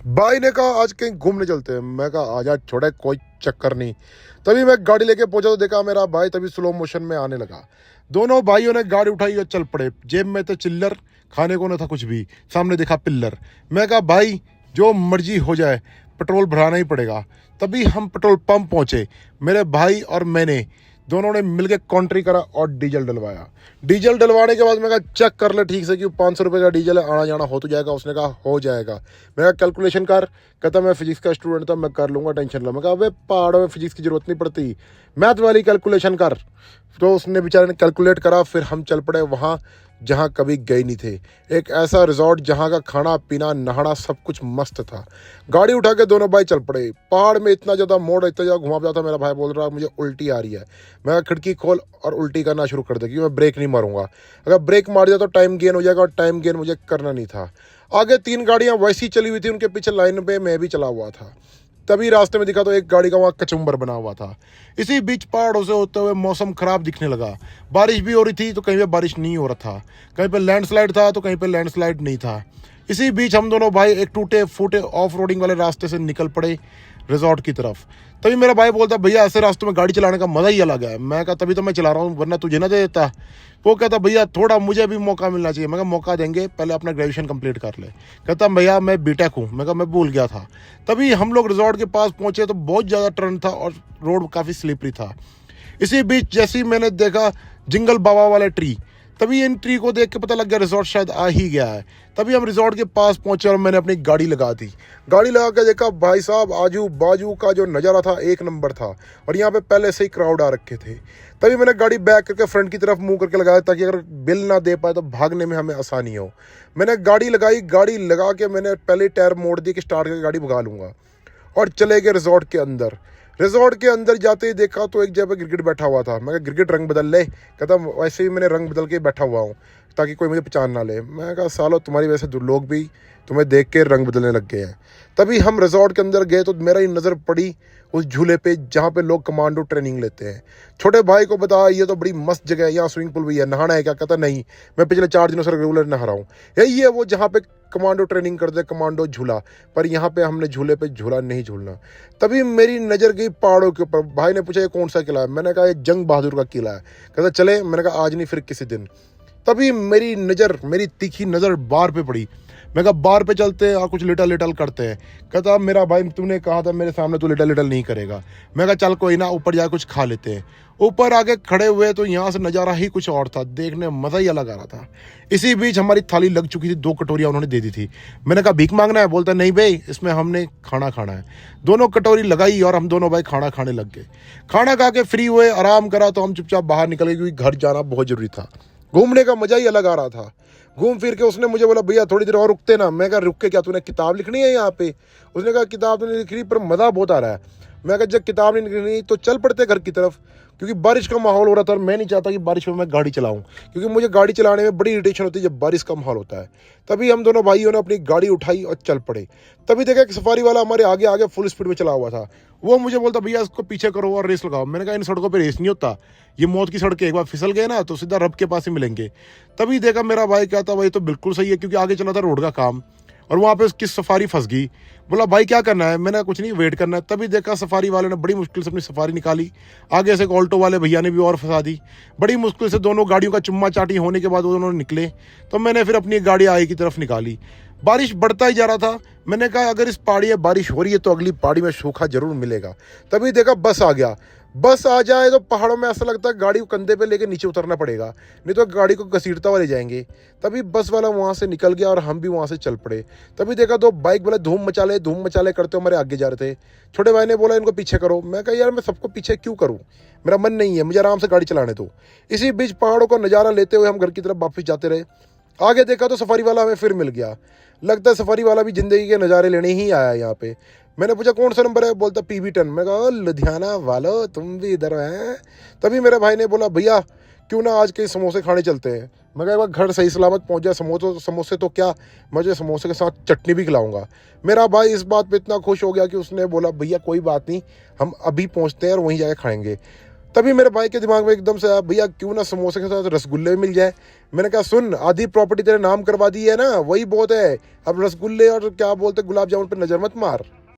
भाई ने कहा आज कहीं घूमने चलते हैं। मैं कहा आजा छोड़ा, कोई चक्कर नहीं। तभी मैं गाड़ी लेके पहुंचा तो देखा मेरा भाई तभी स्लो मोशन में आने लगा। दोनों भाइयों ने गाड़ी उठाई और चल पड़े। जेब में तो चिल्लर, खाने को न था कुछ भी। सामने देखा पिल्लर। मैं कहा भाई जो मर्जी हो जाए पेट्रोल भराना ही पड़ेगा। तभी हम पेट्रोल पंप पहुंचे। मेरे भाई और मैंने दोनों ने मिलकर कॉन्ट्री करा और डीजल डलवाया। डीजल डलवाने के बाद मैं कहा चेक कर ले ठीक से कि 500 रुपये का डीजल है, आना जाना हो तो जाएगा। उसने कहा हो जाएगा। मैं कहा कैलकुलेशन कर। कहता मैं फिजिक्स का स्टूडेंट था, मैं कर लूँगा, टेंशन लो। मैं कहा अबे पहाड़ों में फिजिक्स की जरूरत नहीं पड़ती, मैथ वाली कैलकुलेशन कर। तो उसने बेचारे ने कैलकुलेट करा। फिर हम चल पड़े वहाँ जहाँ कभी गए नहीं थे। एक ऐसा रिजॉर्ट जहाँ का खाना पीना नहाना सब कुछ मस्त था। गाड़ी उठा के दोनों भाई चल पड़े। पहाड़ में इतना ज़्यादा मोड़, इतना ज़्यादा घुमा था। मेरा भाई बोल रहा मुझे उल्टी आ रही है। मैं खिड़की खोल और उल्टी करना शुरू कर दे, क्योंकि मैं ब्रेक नहीं मारूंगा। अगर ब्रेक मार दिया तो टाइम गेन हो जाएगा, और टाइम गेन मुझे करना नहीं था। आगे 3 गाड़ियाँ वैसी चली हुई थी, उनके पीछे लाइन पे मैं भी चला हुआ था। तभी रास्ते में दिखा तो एक गाड़ी का वहाँ कचुम्बर बना हुआ था। इसी बीच पहाड़ों से होते हुए मौसम खराब दिखने लगा। बारिश भी हो रही थी तो कहीं पे बारिश नहीं हो रहा था, कहीं पे लैंडस्लाइड था तो कहीं पे लैंडस्लाइड नहीं था। इसी बीच हम दोनों भाई एक टूटे फूटे ऑफ रोडिंग वाले रास्ते से निकल पड़े रिजॉर्ट की तरफ। तभी मेरा भाई बोलता भैया ऐसे रास्तों में गाड़ी चलाने का मज़ा ही अलग है। मैं कहा तभी तो मैं चला रहा हूँ, वरना तुझे ना दे देता। वो कहता भैया थोड़ा मुझे भी मौका मिलना चाहिए। मैं कहा मौका देंगे, पहले अपना ग्रेजुएशन कंप्लीट कर ले। कहता भैया मैं बीटेक हूँ। मैं कहा मैं भूल गया था। तभी हम लोग रिजॉर्ट के पास पहुँचे तो बहुत ज़्यादा टर्न था और रोड काफ़ी स्लिपरी था। इसी बीच जैसे ही मैंने देखा जिंगल बाबा वाले ट्री, तभी इन ट्री को देख के पता लग गया रिजॉर्ट शायद आ ही गया है। तभी हम रिजॉर्ट के पास पहुंचे और मैंने अपनी गाड़ी लगा दी। गाड़ी लगा के देखा भाई साहब आजू बाजू का जो नज़ारा था एक नंबर था, और यहाँ पे पहले से ही क्राउड आ रखे थे। तभी मैंने गाड़ी बैक करके फ्रंट की तरफ मुंह करके लगाया, ताकि अगर बिल ना दे पाए तो भागने में हमें आसानी हो। मैंने गाड़ी लगाई, गाड़ी लगा के मैंने पहले टायर मोड़ दी कि स्टार्ट करके गाड़ी भगा लूँगा, और चले गए रिजॉर्ट के अंदर। रिजॉर्ट के अंदर जाते ही देखा तो एक जगह पे गिरगिट बैठा हुआ था। मैं कहा गिरगिट रंग बदल ले। कहता वैसे ही मैंने रंग बदल के बैठा हुआ हूँ ताकि कोई मुझे पहचान ना ले। मैं कहा सालो तुम्हारी वजह से लोग भी तुम्हें देख के रंग बदलने लग गए हैं। तभी हम रिजॉर्ट के अंदर गए तो मेरा ही नज़र पड़ी उस झूले पे जहाँ पे लोग कमांडो ट्रेनिंग लेते हैं। छोटे भाई को बताया ये तो बड़ी मस्त जगह है, यहाँ स्विमिंग पूल भी है, नहाना है क्या? कहता नहीं, मैं पिछले 4 दिनों से रेगुलर नहा रहा हूँ। यही है वो जहाँ पे कमांडो ट्रेनिंग करते, कमांडो झूला। पर यहाँ पे हमने झूले पे झूला नहीं झूलना। तभी मेरी नज़र गई पहाड़ों के ऊपर। भाई ने पूछा ये कौन सा किला है? मैंने कहा ये जंग बहादुर का किला है। कहता चले। मैंने कहा आज नहीं फिर किसी दिन। तभी मेरी तीखी नज़र बार पे पड़ी। मैं कहा बार पे चलते हैं और कुछ लिटल लिटल करते हैं। कहता मेरा भाई तूने कहा था मेरे सामने तू लिटल लिटल नहीं करेगा। मैं कहा चल कोई ना, ऊपर जाके कुछ खा लेते हैं। ऊपर आके खड़े हुए तो यहाँ से नज़ारा ही कुछ और था, देखने में मज़ा ही अलग आ रहा था। इसी बीच हमारी थाली लग चुकी थी, 2 कटोरियाँ उन्होंने दे दी थी। मैंने कहा भीख मांगना है? बोलता नहीं भाई इसमें हमने खाना खाना है। दोनों कटोरी लगाई और हम दोनों भाई खाना खाने लग गए। खाना खा के फ्री हुए, आराम करा तो हम चुपचाप बाहर निकल गए, क्योंकि घर जाना बहुत ज़रूरी था। घूमने का मज़ा ही अलग आ रहा था। घूम फिर के उसने मुझे बोला भैया थोड़ी देर और रुकते ना। मैं कहा रुक के क्या, तूने किताब लिखनी है यहाँ पे? उसने कहा किताब तो नहीं लिख रही पर मज़ा बहुत आ रहा है। मैं कहा जब किताब नहीं लिखनी तो चल पड़ते घर की तरफ, क्योंकि बारिश का माहौल हो रहा था और मैं नहीं चाहता कि बारिश में मैं गाड़ी चलाऊं, क्योंकि मुझे गाड़ी चलाने में बड़ी इरिटेशन होती है जब बारिश का माहौल होता है। तभी हम दोनों भाइयों ने अपनी गाड़ी उठाई और चल पड़े। तभी देखा कि सफारी वाला हमारे आगे आगे फुल स्पीड में चला हुआ था। वो मुझे बोलता भैया इसको पीछे करो और रेस लगाओ। मैंने कहा इन सड़कों पर रेस नहीं होता, ये मौत की सड़क है, एक बार फिसल गए ना तो सीधा रब के पास ही मिलेंगे। तभी देखा मेरा भाई कहता भाई तो बिल्कुल सही है, क्योंकि आगे चला था रोड का काम और वहाँ पे उसकी सफारी फंस गई। बोला भाई क्या करना है? मैंने कुछ नहीं, वेट करना है। तभी देखा सफारी वाले ने बड़ी मुश्किल से अपनी सफारी निकाली। आगे से एक ऑल्टो वाले भैया ने भी और फंसा दी। बड़ी मुश्किल से दोनों गाड़ियों का चुम्मा चाटी होने के बाद दोनों निकले। तो मैंने फिर अपनी गाड़ी आगे की तरफ निकाली। बारिश बढ़ता ही जा रहा था। मैंने कहा अगर इस पहाड़ी में बारिश हो रही है तो अगली पहाड़ी में सूखा जरूर मिलेगा। तभी देखा बस आ गया। बस आ जाए तो पहाड़ों में ऐसा लगता है गाड़ी को कंधे पे लेके नीचे उतरना पड़ेगा, नहीं तो गाड़ी को घसीटता हुआ ले जाएंगे। तभी बस वाला वहाँ से निकल गया और हम भी वहाँ से चल पड़े। तभी देखा 2 बाइक वाले धूम मचा ले करते हमारे आगे जा रहे थे। छोटे भाई ने बोला इनको पीछे करो। मैं कहा यार मैं सबको पीछे क्यों करूँ, मेरा मन नहीं है, मुझे आराम से गाड़ी चलाने दो। इसी बीच पहाड़ों का नज़ारा लेते हुए हम घर की तरफ वापस जाते रहे। आगे देखा तो सफारी वाला हमें फिर मिल गया। लगता है सफारी वाला भी ज़िंदगी के नज़ारे लेने ही आया यहाँ पे। मैंने पूछा कौन सा नंबर है? बोलता PB10। मैं कहा लुधियाना वालो तुम भी इधर हैं? तभी मेरे भाई ने बोला भैया क्यों ना आज कहीं समोसे खाने चलते हैं। मैं कहा घर सही सलामत पहुंच जाए, समोसे तो क्या, मुझे समोसे के साथ चटनी भी खिलाऊंगा। मेरा भाई इस बात पे इतना खुश हो गया कि उसने बोला भैया कोई बात नहीं, हम अभी पहुंचते हैं और वहीं जाके खाएंगे। तभी मेरे भाई के दिमाग में एकदम से आया, भैया क्यों ना समोसे के साथ रसगुल्ले मिल जाए। मैंने कहा सुन, आधी प्रॉपर्टी तेरे नाम करवा दी है ना, वही बहुत है, अब रसगुल्ले और क्या बोलते गुलाब जामुन पे नजर मत मार।